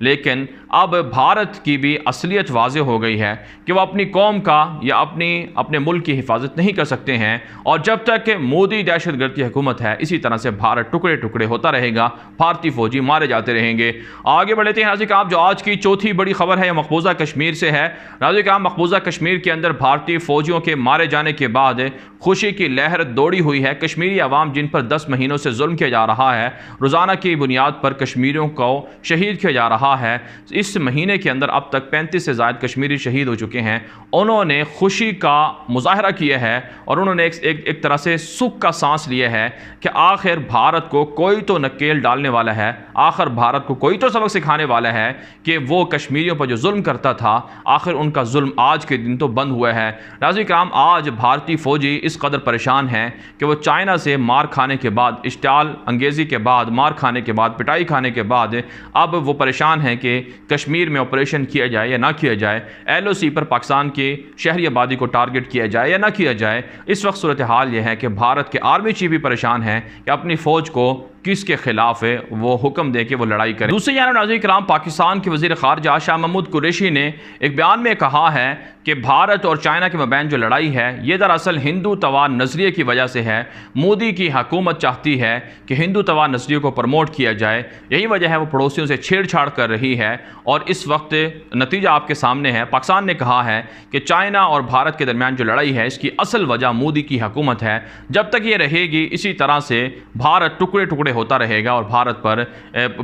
لیکن اب بھارت کی بھی اصلیت واضح ہو گئی ہے کہ وہ اپنی قوم کا یا اپنے ملک کی حفاظت نہیں کر سکتے ہیں، اور جب تک کہ مودی دہشت گرد کی حکومت ہے اسی طرح سے بھارت ٹکڑے ٹکڑے ہوتا رہے گا، بھارتی فوجی مارے جاتے رہیں گے۔ آگے بڑھتے ہیں ناظرین کرام، جو آج کی چوتھی بڑی خبر ہے یہ مقبوضہ کشمیر سے ہے۔ ناظرین کرام، مقبوضہ کشمیر کے اندر بھارتی فوجیوں کے مارے جانے کے بعد خوشی کی لہر دوڑی ہوئی ہے۔ کشمیری عوام جن پر 10 مہینوں سے ظلم کیا جا رہا ہے، روزانہ کی بنیاد پر کشمیریوں کو شہید کیا جا رہا ہے، اس مہینے کے اندر اب تک 35 سے زائد کشمیری شہید ہو چکے ہیں، انہوں نے خوشی کا مظاہرہ کیا ہے اور انہوں نے ایک طرح سے سکھ کا سانس لیا ہے کہ آخر بھارت کو کوئی تو نکیل ڈالنے والا ہے، آخر بھارت کو کوئی تو سبق سکھانے والا ہے کہ وہ کشمیریوں پر جو ظلم کرتا تھا آخر ان کا ظلم آج کے دن تو بند ہوا ہے۔ ناظرین کرام، آج بھارتی فوجی اس قدر پریشان ہیں کہ وہ چائنا سے مار کھانے کے بعد، اشتعال انگیزی کے بعد، مار کھانے کے بعد، پٹائی کھانے کے بعد اب وہ پریشان ہیں کہ کشمیر میں آپریشن کیا جائے یا نہ کیا جائے، ایل او سی پر پاکستان کی شہری آبادی کو ٹارگٹ کیا جائے یا نہ کیا جائے۔ اس وقت صورتحال یہ ہے کہ بھارت کے آرمی چیف بھی پریشان ہیں کہ اپنی فوج کو کس کے خلاف ہے وہ حکم دے کے وہ لڑائی کرے۔ دوسری جانب ناظرین کرام، پاکستان کے وزیر خارجہ شاہ محمود قریشی نے ایک بیان میں کہا ہے کہ بھارت اور چائنا کے مابین جو لڑائی ہے یہ دراصل ہندو توا نظریے کی وجہ سے ہے۔ مودی کی حکومت چاہتی ہے کہ ہندو توا نظریے کو پروموٹ کیا جائے، یہی وجہ ہے وہ پڑوسیوں سے چھیڑ چھاڑ کر رہی ہے، اور اس وقت نتیجہ آپ کے سامنے ہے۔ پاکستان نے کہا ہے کہ چائنا اور بھارت کے درمیان جو لڑائی ہے اس کی اصل وجہ مودی کی حکومت ہے، جب تک یہ رہے گی اسی طرح سے بھارت ٹکڑے ٹکڑے ہوتا رہے گا اور بھارت پر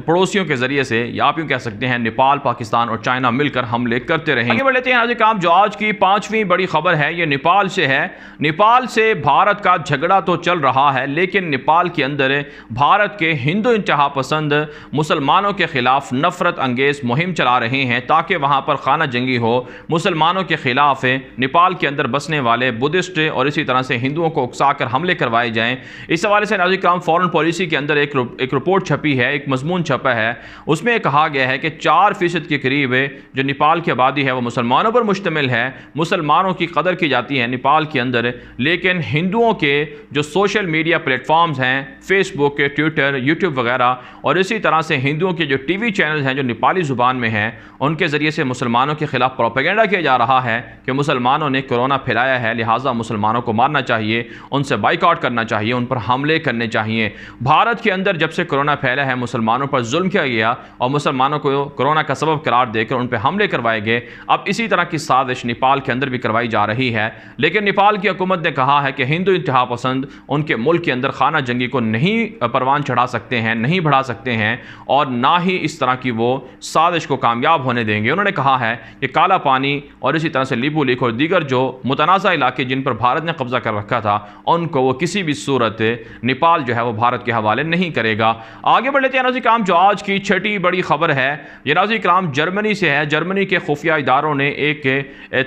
پڑوسیوں کے ذریعے سے، یا آپ یوں کہہ سکتے ہیں نیپال، پاکستان اور چائنا مل کر حملے کرتے رہیں گے۔ آگے بڑھتے ہیں ناظرین کرام، جو آج کی 5ویں بڑی خبر ہے یہ نیپال سے ہے۔ نیپال سے بھارت کا جھگڑا تو چل رہا ہے، لیکن نیپال کے اندر بھارت کے ہندو انتہا پسند مسلمانوں کے خلاف نفرت انگیز مہم چلا رہے ہیں تاکہ وہاں پر خانہ جنگی ہو، مسلمانوں کے خلاف نیپال کے اندر بسنے والے بدھسٹ اور اسی طرح سے ہندوؤں کو اکسا کر حملے کروائے جائیں۔ اس حوالے سے ناظرین کرام، فورن پالیسی کے اندر ایک رپورٹ چھپی ہے، ایک مضمون چھپا ہے، اس میں کہا گیا ہے کہ 4% کے قریب جو نیپال کی آبادی ہے وہ مسلمانوں پر مشتمل ہے، مسلمانوں کی قدر کی جاتی ہے نیپال کے اندر، لیکن ہندوؤں کے جو سوشل میڈیا پلیٹ فارمز ہیں، فیس بک، ٹویٹر، یوٹیوب وغیرہ، اور اسی طرح سے ہندوؤں کے جو ٹی وی چینلز ہیں جو نیپالی زبان میں ہیں، ان کے ذریعے سے مسلمانوں کے خلاف پروپیگنڈا کیا جا رہا ہے کہ مسلمانوں نے کورونا پھیلایا ہے، لہٰذا مسلمانوں کو مارنا چاہیے، ان سے بائیکاٹ کرنا چاہیے، ان پر حملے کرنے چاہیے۔ بھارت کے اندر جب سے کورونا پھیلا ہے مسلمانوں پر ظلم کیا گیا اور مسلمانوں کو کورونا کا سبب قرار دے کر ان پہ حملے کروائے گئے، اب اسی طرح کی سازش نیپال کے اندر بھی کروائی جا رہی ہے، لیکن نیپال کی حکومت نے کہا ہے کہ ہندو انتہا پسند ان کے ملک کے اندر خانہ جنگی کو نہیں پروان چڑھا سکتے ہیں، نہیں بڑھا سکتے ہیں، اور نہ ہی اس طرح کی وہ سازش کو کامیاب ہونے دیں گے۔ انہوں نے کہا ہے کہ کالا پانی اور اسی طرح سے لیپو لیک اور دیگر جو متنازع علاقے جن پر بھارت نے قبضہ کر رکھا تھا ان کو وہ کسی بھی صورت نیپال جو ہے وہ بھارت کے حوالے نہیں کرے گا۔ آگے بڑھ لیتے ہیں ناظرین کرام، جو آج کی 6ٹی بڑی خبر ہے یہ ناظرین کرام جرمنی سے ہے۔ جرمنی کے خفیہ اداروں نے ایک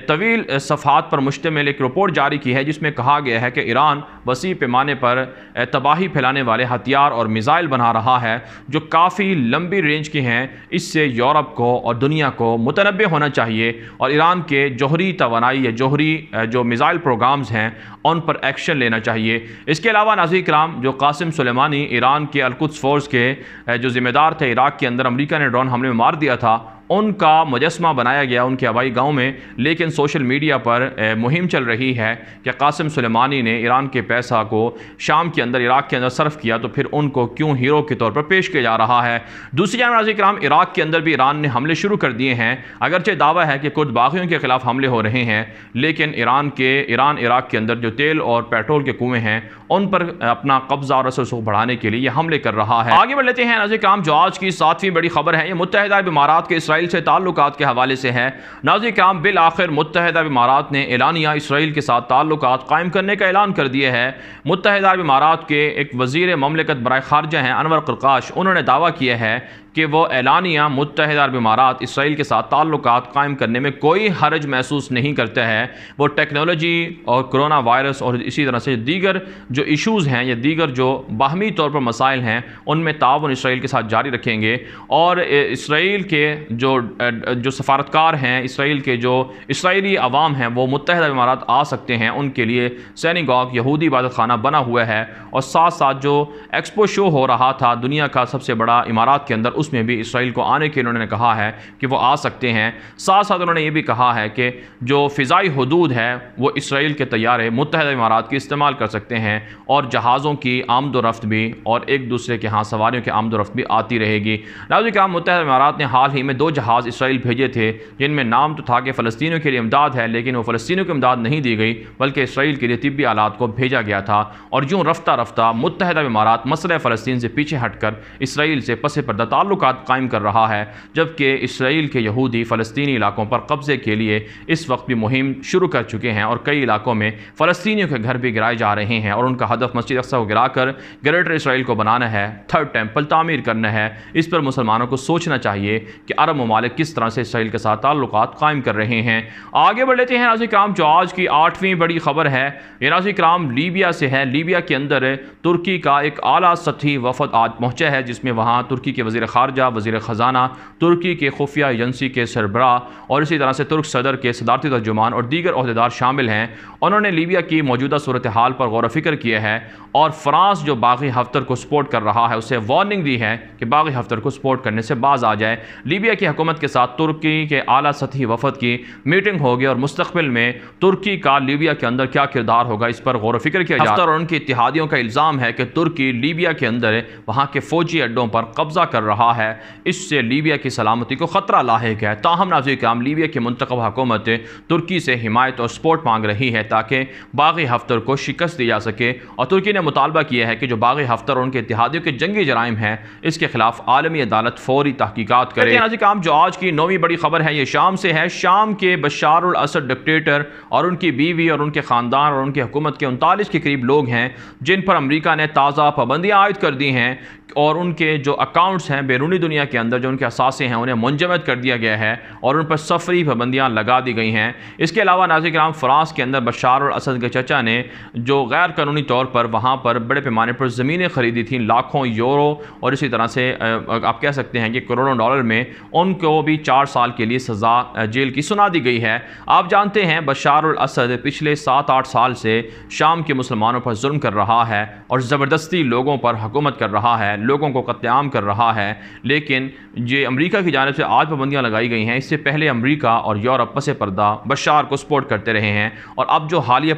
طویل صفحات پر مشتمل ایک رپورٹ جاری کی ہے جس میں کہا گیا ہے کہ ایران وسیع پیمانے پر تباہی پھیلانے والے ہتھیار اور میزائل بنا رہا ہے جو کافی لمبی رینج کے ہیں۔ اس سے یورپ کو اور دنیا کو متنبہ ہونا چاہیے اور ایران کے جوہری توانائی یا جوہری جو میزائل پروگرامز ہیں ان پر ایکشن لینا چاہیے۔ اس کے علاوہ ناظرین کرام، جو قاسم سلیمانی ایران کے القدس فورس کے جو ذمہ دار تھے، عراق کے اندر امریکہ نے ڈرون حملے میں مار دیا تھا، ان کا مجسمہ بنایا گیا ان کے آبائی گاؤں میں، لیکن سوشل میڈیا پر مہم چل رہی ہے کہ قاسم سلیمانی نے ایران کے پیسہ کو شام کے اندر، عراق کے اندر صرف کیا، تو پھر ان کو کیوں ہیرو کے طور پر پیش کیا جا رہا ہے۔ دوسری جانب ناظرین کرام، عراق کے اندر بھی ایران نے حملے شروع کر دیے ہیں، اگرچہ دعویٰ ہے کہ کرد باغیوں کے خلاف حملے ہو رہے ہیں، لیکن ایران عراق کے اندر جو تیل اور پیٹرول کے کنویں ہیں ان پر اپنا قبضہ اور اثر رسوخ بڑھانے کے لیے یہ حملے کر رہا ہے۔ آگے بڑھ لیتے ہیں ناظرین کرام، جو آج کی 7ویں بڑی خبر ہے یہ متحدہ عرب امارات کے اسرائیل سے تعلقات کے حوالے سے ہے۔ ناظرین کرام، بالآخر متحدہ عرب امارات نے اعلانیہ اسرائیل کے ساتھ تعلقات قائم کرنے کا اعلان کر دیا ہے۔ متحدہ عرب امارات کے ایک وزیر مملکت برائے خارجہ ہیں انور قرقاش، انہوں نے دعویٰ کیا ہے کہ وہ اعلانیہ متحدہ عرب امارات اسرائیل کے ساتھ تعلقات قائم کرنے میں کوئی حرج محسوس نہیں کرتا ہے۔ وہ ٹیکنالوجی اور کرونا وائرس اور اسی طرح سے دیگر جو ایشوز ہیں یا دیگر جو باہمی طور پر مسائل ہیں ان میں تعاون اسرائیل کے ساتھ جاری رکھیں گے، اور اسرائیل کے جو سفارتکار ہیں، اسرائیل کے جو اسرائیلی عوام ہیں وہ متحدہ امارات آ سکتے ہیں۔ ان کے لیے سینیگاگ یہودی عبادت خانہ بنا ہوا ہے، اور ساتھ ساتھ جو ایکسپو شو ہو رہا تھا دنیا کا سب سے بڑا امارات کے اندر، اس میں بھی اسرائیل کو آنے کے انہوں نے کہا ہے کہ وہ آ سکتے ہیں۔ ساتھ ساتھ انہوں نے یہ بھی کہا ہے کہ جو فضائی حدود ہے وہ اسرائیل کے طیارے متحدہ امارات کی استعمال کر سکتے ہیں، اور جہازوں کی آمد و رفت بھی اور ایک دوسرے کے ہاں سواریوں کی آمد و رفت بھی آتی رہے گی۔ ناظرین کرام، متحدہ امارات نے حال ہی میں 2 جہاز اسرائیل بھیجے تھے، جن میں نام تو تھا کہ فلسطینیوں کے لیے امداد ہے، لیکن وہ فلسطینیوں کی امداد نہیں دی گئی بلکہ اسرائیل کے لیے طبی آلات کو بھیجا گیا تھا۔ اور یوں رفتہ رفتہ متحدہ امارات مسئلہ فلسطین سے پیچھے ہٹ کر اسرائیل سے پس پردہ تعلقات قائم کر رہا ہے، جبکہ اسرائیل کے یہودی فلسطینی علاقوں پر قبضے کے لیے اس وقت بھی مہم شروع کر چکے ہیں، اور کئی علاقوں میں فلسطینیوں کے گھر بھی گرائے جا رہے ہیں، اور ان کا ہدف مسجد اقصی کو گرا کر گریٹر اسرائیل کو بنانا ہے، 3rd ٹیمپل تعمیر کرنا ہے۔ اس پر مسلمانوں کو سوچنا چاہیے کہ عرب ممالک کس طرح سے اسرائیل کے ساتھ تعلقات قائم کر رہے ہیں۔ آگے بڑھ لیتے ہیں ناظرین کرام، جو آج کی 8ویں بڑی خبر ہے یہ ناظرین کرام لیبیا سے ہے۔ لیبیا کے اندر ترکی کا ایک اعلیٰ سطحی وفد آج پہنچا ہے، جس میں وہاں ترکی کے وزیر خارجہ، وزیر خزانہ، ترکی کے خفیہ ایجنسی کے سربراہ اور اسی طرح سے ترک صدر کے صدارتی ترجمان اور دیگر عہدیدار شامل ہیں۔ انہوں نے لیبیا کی موجودہ صورتحال پر غور و فکر کیا ہے، اور فرانس جو باغی حفتر کو سپورٹ کر رہا ہے اسے وارننگ دی ہے کہ باغی حفتر کو سپورٹ کرنے سے باز آ جائے۔ لیبیا کی حکومت کے ساتھ ترکی کے اعلیٰ سطحی وفد کی میٹنگ ہوگی، اور مستقبل میں ترکی کا لیبیا کے اندر کیا کردار ہوگا اس پر غور و فکر کیا جائے گا۔ حفتر اور ان کے اتحادیوں کا الزام ہے کہ ترکی لیبیا کے اندر وہاں کے فوجی اڈوں پر قبضہ کر رہا ہے، اس سے لیبیا کی سلامتی کو خطرہ لاحق ہے۔ تاہم ناظرین کرام، لیبیا کی منتخب حکومت ترکی سے حمایت اور سپورٹ مانگ رہی ہے تاکہ باغی حفتر کو شکست دی جا سکے، اور ترکی نے مطالبہ کیا ہے کہ جو باغی حفتر اور ان کے اتحادیوں کے جنگی جرائم ہیں اس کے خلاف عالمی عدالت فوری تحقیقات کرے۔ ناظرین کرام، جو آج کی 9ویں بڑی خبر ہے یہ شام سے ہے۔ شام کے بشار الاسد ڈکٹیٹر اور ان کی بیوی اور ان کے خاندان اور ان کی حکومت کے 39 کے قریب لوگ ہیں جن پر امریکہ نے تازہ پابندیاں عائد کر دی ہیں، اور ان کے جو اکاؤنٹس ہیں بیرونی دنیا کے اندر جو ان کے اثاثے ہیں انہیں منجمد کر دیا گیا ہے، اور ان پر سفری پابندیاں لگا دی گئی ہیں۔ اس کے علاوہ ناظرین کرام، فرانس کے اندر بشار الاسد کے چچا نے جو غیر قانونی طور پر وہاں پر بڑے پیمانے پر زمینیں خریدی تھیں لاکھوں یورو اور اسی طرح سے آپ کہہ سکتے ہیں کہ کروڑوں ڈالر میں، ان کو بھی 4 سال کے لیے سزا جیل کی سنا دی گئی ہے۔ آپ جانتے ہیں بشار الاسد پچھلے 7-8 سال سے شام کے مسلمانوں پر ظلم کر رہا ہے اور زبردستی لوگوں پر حکومت کر رہا ہے، لوگوں کو قتل عام کر رہا ہے، لیکن یہ امریکہ کی جانب سے آج پابندیاں لگائی گئی ہیں۔ اس سے پہلے امریکہ اور یورپ پس پردہ بشار کو سپورٹ کرتے رہے ہیں، اور اب جو حالیہ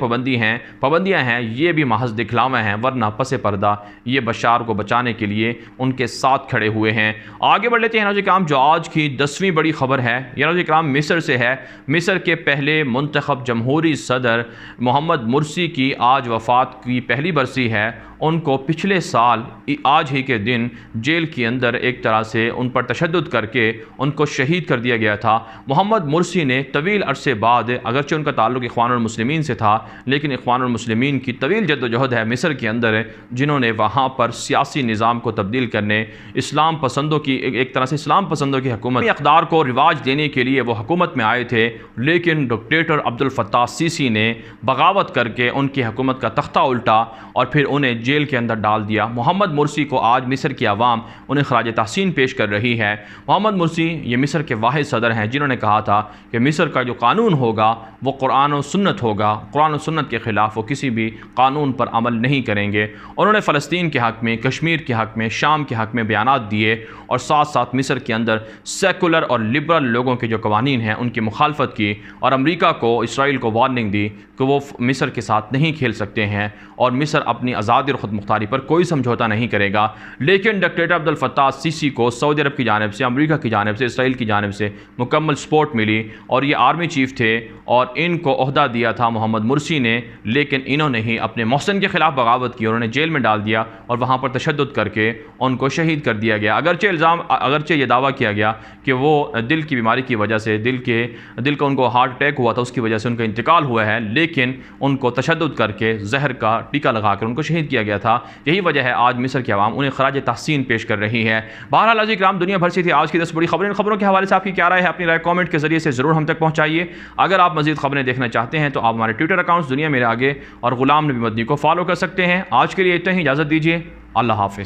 پابندیاں ہیں یہ بھی محض دکھلاوا ہیں، ورنہ پس پردہ یہ بشار کو بچانے کے لیے ان کے ساتھ کھڑے ہوئے ہیں۔ آگے بڑھ لیتے ہیں ناظرین کرام، جو آج کی 10ویں بڑی خبر ہے یہ ناظرین کرام مصر سے ہے۔ مصر کے پہلے منتخب جمہوری صدر محمد مرسی کی آج وفات کی پہلی برسی ہے۔ ان کو پچھلے سال آج ہی کے دن جیل کے اندر ایک طرح سے ان پر تشدد کر کے ان کو شہید کر دیا گیا تھا۔ محمد مرسی نے طویل عرصے بعد، اگرچہ ان کا تعلق اخوان المسلمین سے تھا، لیکن اخوان المسلمین کی طویل جدوجہد ہے مصر کے اندر، جنہوں نے وہاں پر سیاسی نظام کو تبدیل کرنے، اسلام پسندوں کی ایک طرح سے اسلام پسندوں کی حکومت اقدار کو رواج دینے کے لیے وہ حکومت میں آئے تھے، لیکن ڈکٹیٹر عبد الفتاح السیسی نے بغاوت کر کے ان کی حکومت کا تختہ الٹا اور پھر انہیں جیل کے اندر ڈال دیا۔ محمد مرسی کو آج مصر کی عوام انہیں خراج تحسین پیش کر رہی ہے۔ محمد مرسی یہ مصر کے واحد صدر ہیں جنہوں نے کہا تھا کہ مصر کا جو قانون ہوگا وہ قرآن و سنت ہوگا، قرآن و سنت کے خلاف وہ کسی بھی قانون پر عمل نہیں کریں گے۔ انہوں نے فلسطین کے حق میں، کشمیر کے حق میں، شام کے حق میں بیانات دیے، اور ساتھ ساتھ مصر کے اندر سیکولر اور لبرل لوگوں کے جو قوانین ہیں ان کی مخالفت کی، اور امریکہ کو، اسرائیل کو وارننگ دی کہ وہ مصر کے ساتھ نہیں کھیل سکتے ہیں، اور مصر اپنی آزادی اور خود مختاری پر کوئی سمجھوتا نہیں کرے گا۔ لیکن ڈکٹیٹر عبد الفتاح السیسی کو سعودی عرب کی جانب سے، امریکہ کی جانب سے، اسرائیل کی جانب سے مکمل سپورٹ ملی، اور یہ آرمی چیف تھے اور ان کو عہدہ دیا تھا محمد مرسی نے، لیکن انہوں نے ہی اپنے محسن کے خلاف بغاوت کی، انہوں نے جیل میں ڈال دیا اور وہاں پر تشدد کر کے ان کو شہید کر دیا گیا۔ اگرچہ یہ دعویٰ کیا گیا کہ وہ دل کی بیماری کی وجہ سے، دل کا ان کو ہارٹ اٹیک ہوا تھا، اس کی وجہ سے ان کا انتقال ہوا ہے، لیکن ان کو تشدد کر کے زہر کا ٹیکہ لگا کر ان کو شہید کیا گیا تھا۔ یہی وجہ ہے آج مصر کی عوام انہیں خراج تحسین پیش کر رہی ہے۔ بہرحال عزیز کرام دنیا بھر سے تھی آج کی 10 بڑی خبریں. ان خبروں کے حوالے سے آپ کی کیا رائے ہے؟ اپنی رائے کامنٹ کے ذریعے سے ضرور ہم تک پہنچائیے. اگر آپ مزید خبریں دیکھنا چاہتے ہیں تو آپ ہمارے ٹویٹر اکاؤنٹس دنیا میرے آگے اور غلام نبی مدنی کو فالو کر سکتے ہیں. آج کے لیے اتنا ہی، اجازت دیجیے. اللہ حافظ.